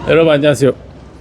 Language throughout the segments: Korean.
여러분 안녕하세요.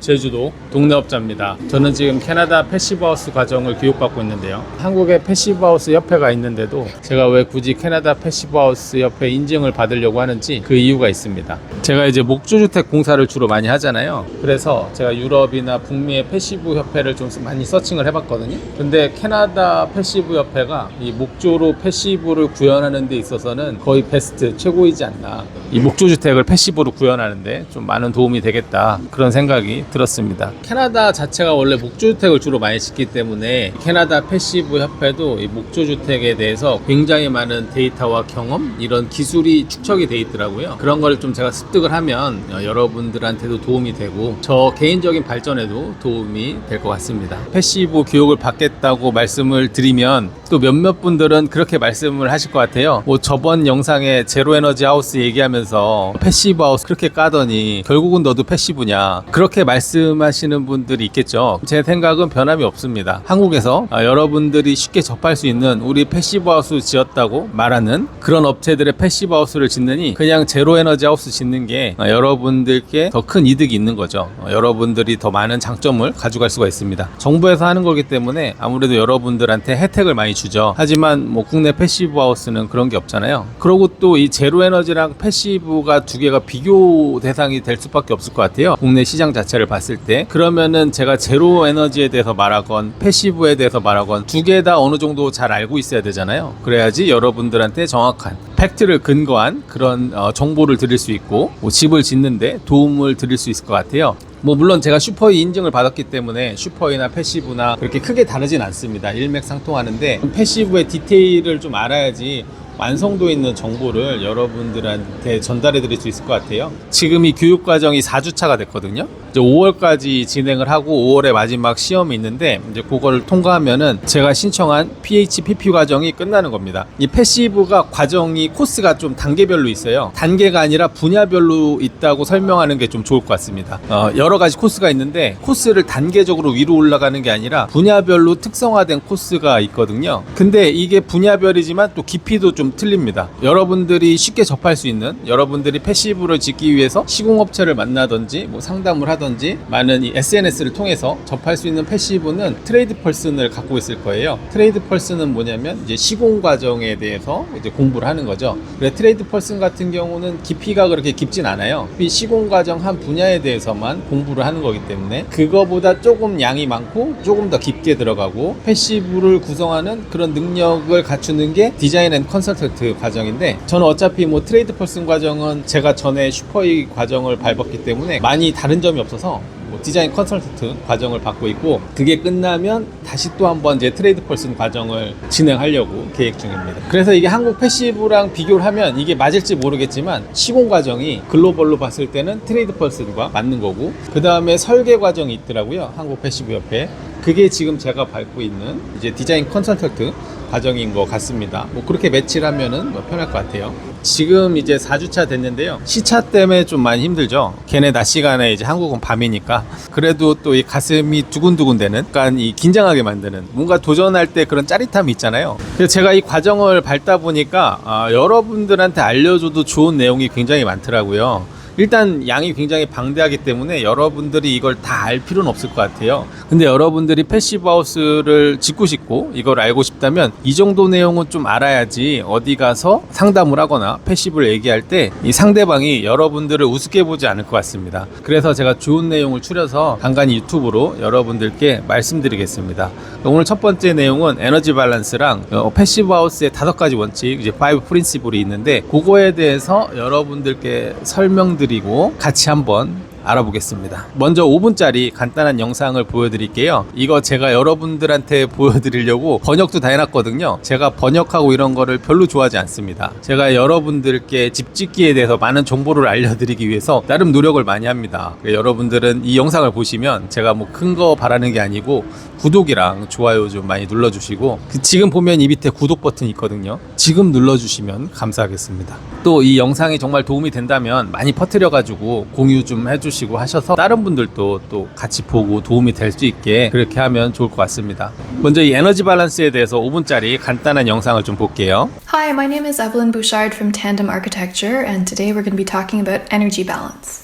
제주도 동네업자입니다. 저는 지금 캐나다 패시브하우스 과정을 교육받고 있는데요. 한국에 패시브하우스 협회가 있는데도 제가 왜 굳이 캐나다 패시브하우스 협회 인증을 받으려고 하는지 그 이유가 있습니다. 제가 이제 목조주택 공사를 주로 많이 하잖아요. 그래서 제가 유럽이나 북미의 패시브 협회를 좀 많이 서칭을 해봤거든요. 근데 캐나다 패시브 협회가 이 목조로 패시브를 구현하는 데 있어서는 거의 베스트, 최고이지 않나. 이 목조주택을 패시브로 구현하는데 좀 많은 도움이 되겠다, 그런 생각이 들었습니다. 캐나다 자체가 원래 목조주택을 주로 많이 짓기 때문에 캐나다 패시브 협회도 이 목조주택에 대해서 굉장히 많은 데이터와 경험, 이런 기술이 축적이 돼 있더라고요. 그런 걸 좀 제가 습득을 하면 여러분들한테도 도움이 되고 저 개인적인 발전에도 도움이 될 것 같습니다. 패시브 교육을 받겠다고 말씀을 드리면 또 몇몇 분들은 그렇게 말씀을 하실 것 같아요. 뭐 저번 영상에 제로 에너지 하우스 얘기하면서 패시브 하우스 그렇게 까더니 결국은 너도 패시브냐, 그렇게 말씀하시는 분들이 있겠죠. 제 생각은 변함이 없습니다. 한국에서 여러분들이 쉽게 접할 수 있는 우리 패시브 하우스 지었다고 말하는 그런 업체들의 패시브 하우스를 짓느니 그냥 제로 에너지 하우스 짓는 게 여러분들께 더 큰 이득이 있는 거죠. 여러분들이 더 많은 장점을 가져갈 수가 있습니다. 정부에서 하는 거기 때문에 아무래도 여러분들한테 혜택을 많이 주죠. 하지만 뭐 국내 패시브 하우스는 그런 게 없잖아요. 그리고 또 이 제로 에너지랑 패시브가 두 개가 비교 대상이 될 수밖에 없을 것 같아요. 국내 시장 자체를 봤을 때. 그러면은 제가 제로 에너지에 대해서 말하건 패시브에 대해서 말하건 두 개 다 어느 정도 잘 알고 있어야 되잖아요. 그래야지 여러분들한테 정확한 팩트를 근거한 그런 정보를 드릴 수 있고 뭐 집을 짓는데 도움을 드릴 수 있을 것 같아요. 뭐 물론 제가 슈퍼이 인증을 받았기 때문에 슈퍼이나 패시브나 그렇게 크게 다르진 않습니다. 일맥상통하는데 패시브의 디테일을 좀 알아야지 완성도 있는 정보를 여러분들한테 전달해 드릴 수 있을 것 같아요. 지금 이 교육 과정이 4주차가 됐거든요. 이제 5월까지 진행을 하고 5월에 마지막 시험이 있는데 이제 그거를 통과하면은 제가 신청한 PHPP 과정이 끝나는 겁니다. 이 패시브가 과정이 코스가 좀 단계별로 있어요. 단계가 아니라 분야별로 있다고 설명하는 게 좀 좋을 것 같습니다. 여러 가지 코스가 있는데 코스를 단계적으로 위로 올라가는 게 아니라 분야별로 특성화된 코스가 있거든요. 근데 이게 분야별이지만 또 깊이도 좀 틀립니다. 여러분들이 쉽게 접할 수 있는, 여러분들이 패시브를 짓기 위해서 시공업체를 만나든지 뭐 상담을 하든지 많은 이 SNS를 통해서 접할 수 있는 패시브는 트레이드 펄슨을 갖고 있을 거예요. 트레이드 펄슨은 뭐냐면 이제 시공 과정에 대해서 이제 공부를 하는 거죠. 그래 트레이드 펄슨 같은 경우는 깊이가 그렇게 깊진 않아요. 이 시공 과정 한 분야에 대해서만 공부를 하는 거기 때문에 그거보다 조금 양이 많고 조금 더 깊게 들어가고 패시브를 구성하는 그런 능력을 갖추는 게 디자인 앤 컨설턴트 과정인데 저는 어차피 뭐 트레이드 펄슨 과정은 제가 전에 슈퍼이 과정을 밟았기 때문에 많이 다른 점이 없어서 뭐 디자인 컨설턴트 과정을 받고 있고 그게 끝나면 다시 또 한번 이제 트레이드 펄슨 과정을 진행하려고 계획 중입니다. 그래서 이게 한국 패시브랑 비교를 하면 이게 맞을지 모르겠지만 시공 과정이 글로벌로 봤을 때는 트레이드 펄슨과 맞는 거고 그 다음에 설계 과정이 있더라고요. 한국 패시브 협회. 그게 지금 제가 밟고 있는 이제 디자인 컨설턴트 과정인 것 같습니다. 뭐 그렇게 매치를 하면은 뭐 편할 것 같아요. 지금 이제 4주차 됐는데요. 시차 때문에 좀 많이 힘들죠. 걔네 낮 시간에 이제 한국은 밤이니까. 그래도 또 이 가슴이 두근두근 되는, 약간 이 긴장하게 만드는, 뭔가 도전할 때 그런 짜릿함이 있잖아요. 그래서 제가 이 과정을 밟다 보니까 여러분들한테 알려줘도 좋은 내용이 굉장히 많더라고요. 일단 양이 굉장히 방대하기 때문에 여러분들이 이걸 다 알 필요는 없을 것 같아요. 근데 여러분들이 패시브 하우스를 짓고 싶고 이걸 알고 싶다면 이 정도 내용은 좀 알아야지 어디 가서 상담을 하거나 패시브를 얘기할 때 이 상대방이 여러분들을 우습게 보지 않을 것 같습니다. 그래서 제가 좋은 내용을 추려서 간간히 유튜브로 여러분들께 말씀드리겠습니다. 오늘 첫 번째 내용은 에너지 밸런스랑 패시브 하우스의 5가지 원칙, 이제 5 프린시플이 있는데 그거에 대해서 여러분들께 설명드리고 같이 한번 알아보겠습니다. 먼저 5분짜리 간단한 영상을 보여드릴게요. 이거 제가 여러분들한테 보여드리려고 번역도 다 해놨거든요. 제가 번역하고 이런 거를 별로 좋아하지 않습니다. 제가 여러분들께 집 짓기에 대해서 많은 정보를 알려드리기 위해서 나름 노력을 많이 합니다. 여러분들은 이 영상을 보시면 제가 뭐 큰 거 바라는 게 아니고 구독이랑 좋아요 좀 많이 눌러주시고 지금 보면 이 밑에 구독 버튼 있거든요. 지금 눌러주시면 감사하겠습니다. 또 이 영상이 정말 도움이 된다면 많이 퍼뜨려가지고 공유 좀 해주시고 하셔서 다른 분들도 또 같이 보고 도움이 될 수 있게 그렇게 하면 좋을 것 같습니다. 먼저 이 에너지 밸런스에 대해서 5분짜리 간단한 영상을 좀 볼게요. Hi, my name is Evelyn Bouchard from Tandem Architecture, and today we're going to be talking about energy balance.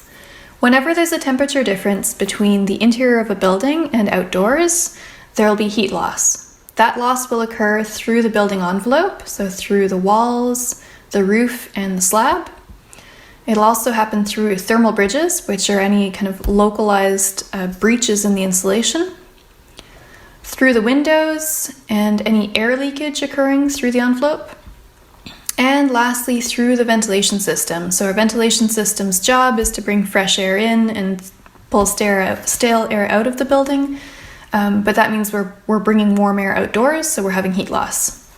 Whenever there's a temperature difference between the interior of a building and outdoors, there will be heat loss. That loss will occur through the building envelope, so through the walls, the roof, and the slab. It'll also happen through thermal bridges, which are any kind of localized breaches in the insulation, through the windows, and any air leakage occurring through the envelope. And lastly, through the ventilation system. So our ventilation system's job is to bring fresh air in and pull stale air out of the building. But that means we're bringing warm air outdoors, so we're having heat loss.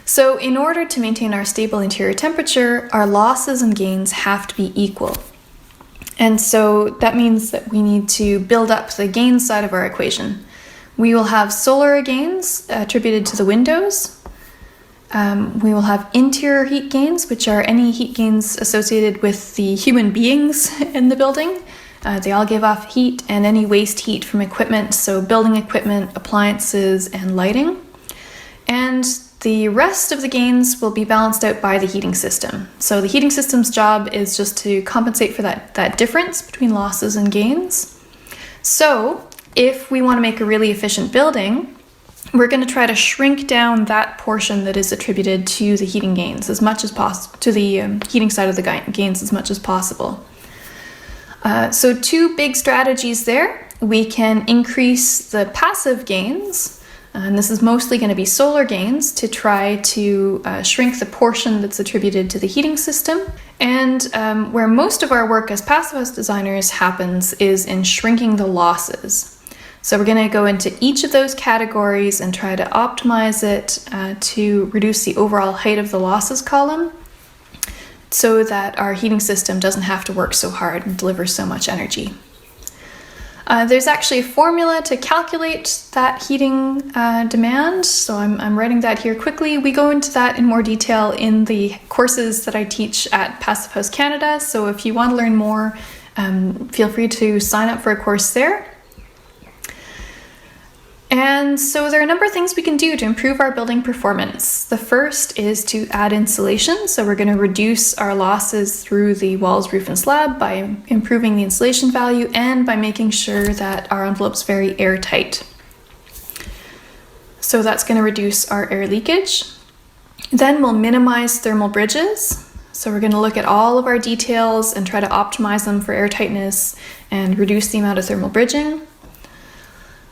So in order to maintain our stable interior temperature, our losses and gains have to be equal. And so that means that we need to build up the gain side of our equation. We will have solar gains attributed to the windows. We will have interior heat gains, which are any heat gains associated with the human beings in the building. They all give off heat, and any waste heat from equipment, so building equipment, appliances, and lighting. And the rest of the gains will be balanced out by the heating system. So the heating system's job is just to compensate for that difference between losses and gains. So if we want to make a really efficient building, we're going to try to shrink down that portion that is attributed to the heating gains as much as possible, to the heating side of the gains as much as possible. So two big strategies there. We can increase the passive gains, and this is mostly going to be solar gains, to try to shrink the portion that's attributed to the heating system. And where most of our work as passive house designers happens is in shrinking the losses. So we're going to go into each of those categories and try to optimize it to reduce the overall height of the losses column so that our heating system doesn't have to work so hard and deliver so much energy. There's actually a formula to calculate that heating demand, so I'm writing that here quickly. We go into that in more detail in the courses that I teach at Passive House Canada, so if you want to learn more, feel free to sign up for a course there. And so there are a number of things we can do to improve our building performance. The first is to add insulation. So we're going to reduce our losses through the walls, roof, and slab by improving the insulation value and by making sure that our envelope's very airtight. So that's going to reduce our air leakage. Then we'll minimize thermal bridges. So we're going to look at all of our details and try to optimize them for airtightness and reduce the amount of thermal bridging.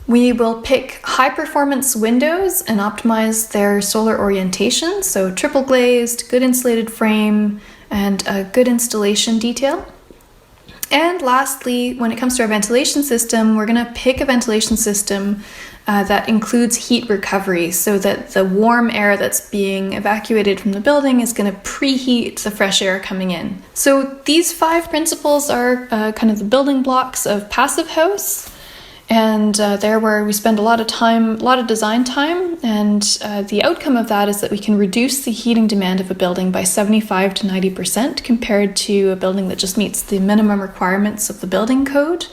We will pick high-performance windows and optimize their solar orientation, so triple glazed, good insulated frame, and a good installation detail. And lastly, when it comes to our ventilation system, we're going to pick a ventilation system that includes heat recovery so that the warm air that's being evacuated from the building is going to preheat the fresh air coming in. So these 5 principles are kind of the building blocks of Passive House. And there where we spend a lot of time, a lot of design time, and the outcome of that is that we can reduce the heating demand of a building by 75 to 90% compared to a building that just meets the minimum requirements of the building code,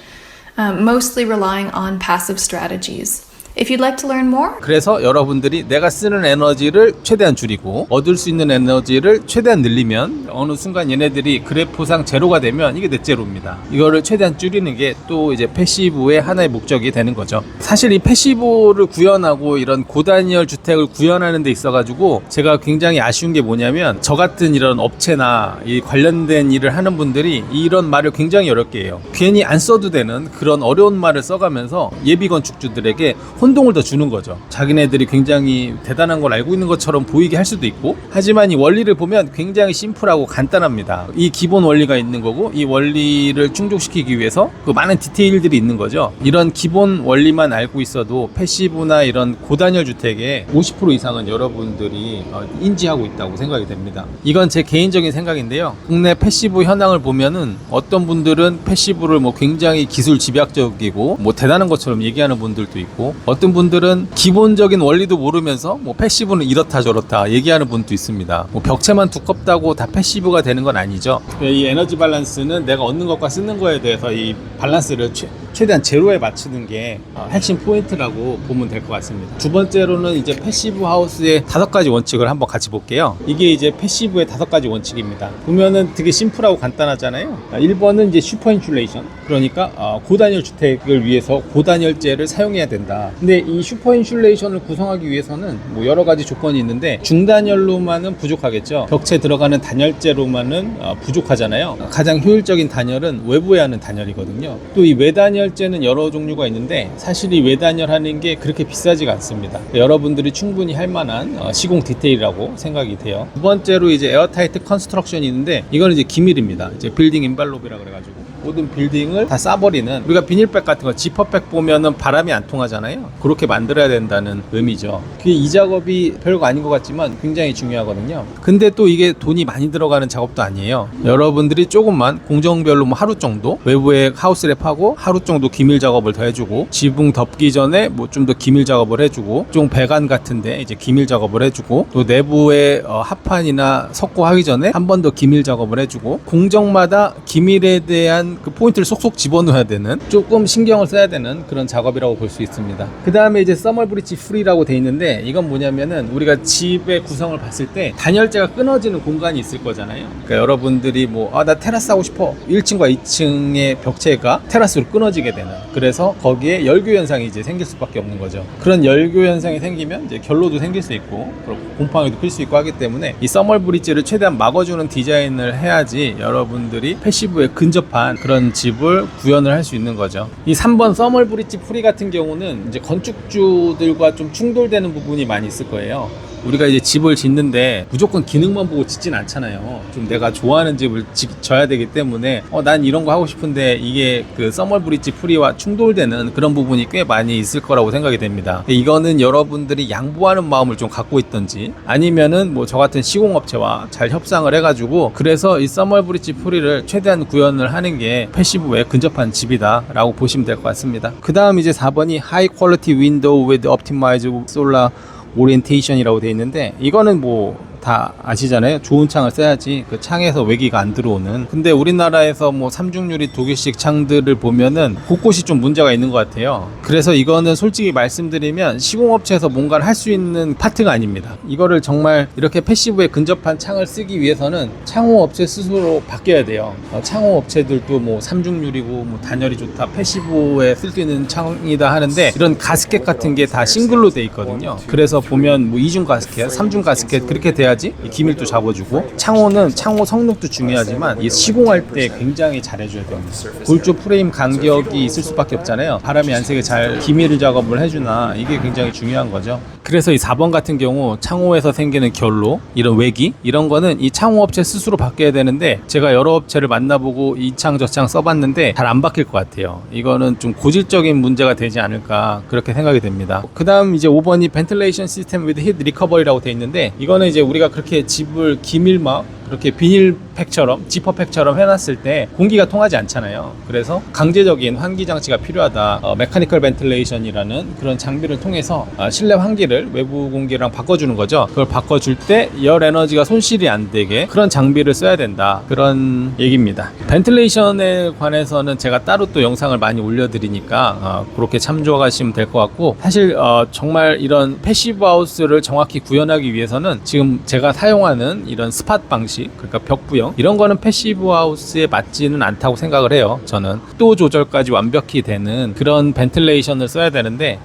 mostly relying on passive strategies. If you'd like to learn more, 그래서 여러분들이 내가 쓰는 에너지를 최대한 줄이고 얻을 수 있는 에너지를 최대한 늘리면 어느 순간 얘네들이 그래프상 제로가 되면 이게 넷제로입니다. 이거를 최대한 줄이는 게 또 이제 패시브의 하나의 목적이 되는 거죠. 사실 이 패시브를 구현하고 이런 고단열 주택을 구현하는 데 있어가지고 제가 굉장히 아쉬운 게 뭐냐면 저 같은 이런 업체나 이 관련된 일을 하는 분들이 이런 말을 굉장히 어렵게 해요. 괜히 안 써도 되는 그런 어려운 말을 써가면서 예비 건축주들에게 혼동을 더 주는 거죠. 자기네들이 굉장히 대단한 걸 알고 있는 것처럼 보이게 할 수도 있고, 하지만 이 원리를 보면 굉장히 심플하고 간단합니다. 이 기본 원리가 있는 거고, 이 원리를 충족시키기 위해서 그 많은 디테일들이 있는 거죠. 이런 기본 원리만 알고 있어도 패시브나 이런 고단열 주택의 50% 이상은 여러분들이 인지하고 있다고 생각이 됩니다. 이건 제 개인적인 생각인데요. 국내 패시브 현황을 보면은 어떤 분들은 패시브를 뭐 굉장히 기술 집약적이고 뭐 대단한 것처럼 얘기하는 분들도 있고, 어떤 분들은 기본적인 원리도 모르면서 뭐 패시브는 이렇다 저렇다 얘기하는 분도 있습니다. 뭐 벽체만 두껍다고 다 패시브가 되는 건 아니죠. 이 에너지 밸런스는 내가 얻는 것과 쓰는 거에 대해서 이 밸런스를 최대한 제로에 맞추는 게 핵심 포인트라고 보면 될 것 같습니다. 두 번째로는 이제 패시브 하우스의 5가지 원칙을 한번 같이 볼게요. 이게 이제 패시브의 5가지 원칙입니다. 보면은 되게 심플하고 간단하잖아요. 1번은 이제 슈퍼 인슐레이션, 그러니까 고단열 주택을 위해서 고단열재를 사용해야 된다. 근데 이 슈퍼 인슐레이션을 구성하기 위해서는 뭐 여러 가지 조건이 있는데 중단열로만은 부족하겠죠. 벽체에 들어가는 단열재로만은 부족하잖아요. 가장 효율적인 단열은 외부에 하는 단열이거든요. 또 이 외단열재는 여러 종류가 있는데 사실 이 외단열하는 게 그렇게 비싸지가 않습니다. 여러분들이 충분히 할 만한 시공 디테일이라고 생각이 돼요. 두 번째로 이제 에어타이트 컨스트럭션이 있는데 이건 이제 기밀입니다. 이제 빌딩 인발롭이라 그래가지고 모든 빌딩을 다 싸버리는, 우리가 비닐백 같은 거 지퍼백 보면은 바람이 안 통하잖아요. 그렇게 만들어야 된다는 의미죠. 이 작업이 별거 아닌 것 같지만 굉장히 중요하거든요. 근데 또 이게 돈이 많이 들어가는 작업도 아니에요. 여러분들이 조금만 공정별로 뭐 하루 정도 외부에 하우스랩 하고 하루 정도 기밀 작업을 더 해주고, 지붕 덮기 전에 뭐 좀 더 기밀 작업을 해주고, 좀 배관 같은데 이제 기밀 작업을 해주고, 또 내부에 합판이나 석고하기 전에 한 번 더 기밀 작업을 해주고, 공정마다 기밀에 대한 그 포인트를 쏙쏙 집어넣어야 되는, 조금 신경을 써야 되는 그런 작업이라고 볼 수 있습니다. 그 다음에 이제 서멀 브릿지 프리라고 돼 있는데, 이건 뭐냐면은 우리가 집의 구성을 봤을 때 단열재가 끊어지는 공간이 있을 거잖아요. 그러니까 여러분들이 뭐 나 테라스 하고 싶어, 1층과 2층의 벽체가 테라스로 끊어지게 되는, 그래서 거기에 열교 현상이 이제 생길 수밖에 없는 거죠. 그런 열교 현상이 생기면 이제 결로도 생길 수 있고 곰팡이도 필 수 있고 하기 때문에 이 서멀 브릿지를 최대한 막아주는 디자인을 해야지 여러분들이 패시브에 근접한 그런 집을 구현을 할 수 있는 거죠. 이 3번 서멀 브릿지 프리 같은 경우는 이제 건축주들과 좀 충돌되는 부분이 많이 있을 거예요. 우리가 이제 집을 짓는데 무조건 기능만 보고 짓진 않잖아요. 좀 내가 좋아하는 집을 져야 되기 때문에 난 이런 거 하고 싶은데 이게 그 서멀 브릿지 프리와 충돌되는 그런 부분이 꽤 많이 있을 거라고 생각이 됩니다. 이거는 여러분들이 양보하는 마음을 좀 갖고 있던지, 아니면은 뭐 저 같은 시공업체와 잘 협상을 해가지고, 그래서 이 서멀 브릿지 프리를 최대한 구현을 하는 게 패시브에 근접한 집이다 라고 보시면 될 것 같습니다. 그 다음 이제 4번이 High Quality Window with Optimized Solar 오리엔테이션이라고 되어 있는데, 이거는 뭐 다 아시잖아요. 좋은 창을 써야지 그 창에서 외기가 안 들어오는. 근데 우리나라에서 뭐 삼중유리 독일식 창들을 보면은 곳곳이 좀 문제가 있는 것 같아요. 그래서 이거는 솔직히 말씀드리면 시공업체에서 뭔가를 할 수 있는 파트가 아닙니다. 이거를 정말 이렇게 패시브에 근접한 창을 쓰기 위해서는 창호업체 스스로 바뀌어야 돼요. 창호업체들도 뭐 삼중유리고 뭐 단열이 좋다, 패시브에 쓸 수 있는 창이다 하는데, 이런 가스켓 같은 게 다 싱글로 돼 있거든요. 그래서 보면 뭐 2중 가스켓, 3중 가스켓 그렇게 돼야지 이 기밀도 잡아주고, 창호는 창호 성능도 중요하지만 이 시공할 때 굉장히 잘해줘야 됩니다. 골조 프레임 간격이 있을 수밖에 없잖아요. 바람이 안 새게 잘 기밀 작업을 해주나, 이게 굉장히 중요한 거죠. 그래서 이 4번 같은 경우 창호에서 생기는 결로, 이런 외기, 이런 거는 이 창호업체 스스로 바뀌어야 되는데, 제가 여러 업체를 만나보고 이 창 저 창 써봤는데 잘 안 바뀔 것 같아요. 이거는 좀 고질적인 문제가 되지 않을까 그렇게 생각이 됩니다. 그 다음 이제 5번이 벤틸레이션 시스템 with heat recovery라고 돼 있는데, 이거는 이제 우리가 그렇게 집을 기밀막 그렇게 비닐팩처럼 지퍼팩처럼 해놨을 때 공기가 통하지 않잖아요. 그래서 강제적인 환기 장치가 필요하다. 메카니컬 벤틸레이션이라는 그런 장비를 통해서 실내 환기를 외부 공기랑 바꿔주는 거죠. 그걸 바꿔줄 때 열 에너지가 손실이 안 되게 그런 장비를 써야 된다, 그런 얘기입니다. 벤틸레이션에 관해서는 제가 따로 또 영상을 많이 올려드리니까 그렇게 참조하시면 될 것 같고, 사실 정말 이런 패시브 하우스를 정확히 구현하기 위해서는 지금 제가 사용하는 이런 스팟 방식, 그러니까 벽부형, 이런 거는 패시브 하우스에 맞지는 않다고 생각을 해요. 저는 습도 조절까지 완벽히 되는 그런 벤틸레이션을 써야 되는데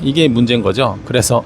이게 문제인 거죠. 그래서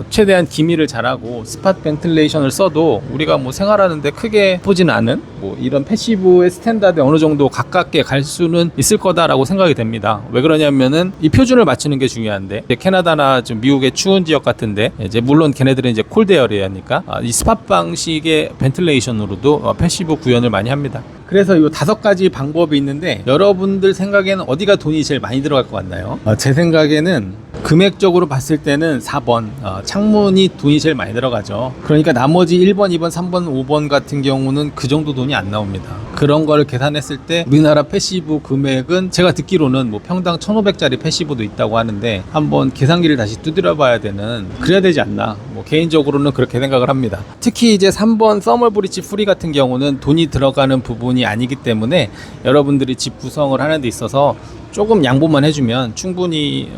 최대한 기밀을 잘하고 스팟 벤틸레이션을 써도 우리가 뭐 생활하는데 크게 보지는 않은 뭐 이런 패시브의 스탠다드에 어느 정도 가깝게 갈 수는 있을 거다라고 생각이 됩니다. 왜 그러냐면은 이 표준을 맞추는 게 중요한데, 캐나다나 좀 미국의 추운 지역 같은데 이제 물론 걔네들은 이제 콜드에어리아니까 이 스팟 방식의 벤틸레이션으로도 패시브 구현을 많이 합니다. 그래서 이 5가지 방법이 있는데, 여러분들 생각에는 어디가 돈이 제일 많이 들어갈 것 같나요? 제 생각에는 금액적으로 봤을 때는 4번 창문이 돈이 제일 많이 들어가죠. 그러니까 나머지 1번, 2번, 3번, 5번 같은 경우는 그 정도 돈이 안 나옵니다. 그런 거를 계산했을 때 우리나라 패시브 금액은 제가 듣기로는 뭐 평당 1,500짜리 패시브도 있다고 하는데 한번 계산기를 다시 두드려 봐야 되는, 그래야 되지 않나, 뭐 개인적으로는 그렇게 생각을 합니다. 특히 이제 3번 서멀 브릿지 프리 같은 경우는 돈이 들어가는 부분이 아니기 때문에 여러분들이 집 구성을 하는 데 있어서 조금 양보만 해주면 충분히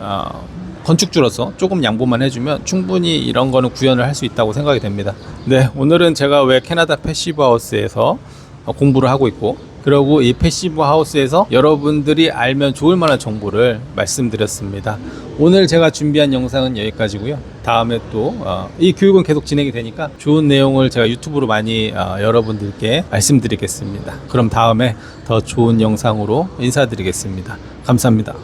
건축주로서 조금 양보만 해주면 충분히 이런 거는 구현을 할 수 있다고 생각이 됩니다. 네, 오늘은 제가 왜 캐나다 패시브 하우스에서 공부를 하고 있고, 그리고 이 패시브 하우스에서 여러분들이 알면 좋을 만한 정보를 말씀드렸습니다. 오늘 제가 준비한 영상은 여기까지고요. 다음에 또 이 교육은 계속 진행이 되니까 좋은 내용을 제가 유튜브로 많이 여러분들께 말씀드리겠습니다. 그럼 다음에 더 좋은 영상으로 인사드리겠습니다. 감사합니다.